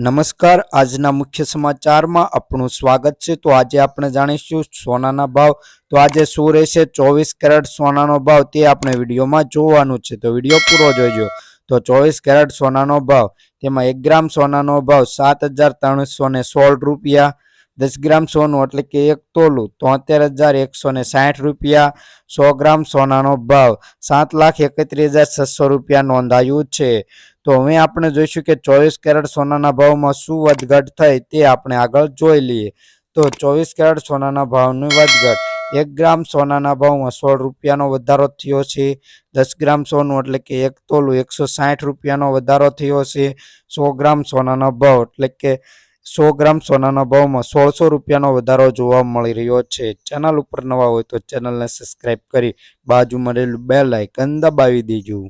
નમસ્કાર, આજના મુખ્ય સમાચારમાં આપણું સ્વાગત છે। તો આજે આપણે જાણીશું સોનાના ભાવ। તો આજે શું રહેશે 24 કેરેટ સોનાનો ભાવ તે આપણે વિડીયોમાં જોવાનું છે, તો વિડીયો પૂરો જોજો। તો 24 કેરેટ સોનાનો ભાવ, તેમાં 1 ગ્રામ સોનાનો ભાવ 7,316 રૂપિયા, 10 ગ્રામ સોનું એટલે કે 1 તોલું 73,160 રૂપિયા, 100 ગ્રામ સોનાનો ભાવ 7,31,600 રૂપિયા નોંધાયું છે। તો હવે આપણે જોઈશું કે 24 કેરેટ સોનાના ભાવમાં શું વધઘટ થઈ તે આપણે આગળ જોઈ લઈએ। તો 24 કેરેટ સોનાના ભાવની વધઘટ, 1 ગ્રામ સોનાના ભાવમાં 16 રૂપિયાનો વધારો થયો છે। 10 ગ્રામ સોનું એટલે કે 1 તોલું 160 રૂપિયાનો વધારો થયો છે। 100 ગ્રામ સોનાનો ભાવ એટલે કે 100 ગ્રામ સોનાના ભાવમાં 1600 રૂપિયાનો વધારો જોવા મળી રહ્યો છે। ચેનલ ઉપર નવા હોય તો ચેનલને સબસ્ક્રાઇબ કરી બાજુમાં રહેલું બેલ આઇકન દબાવી દેજો।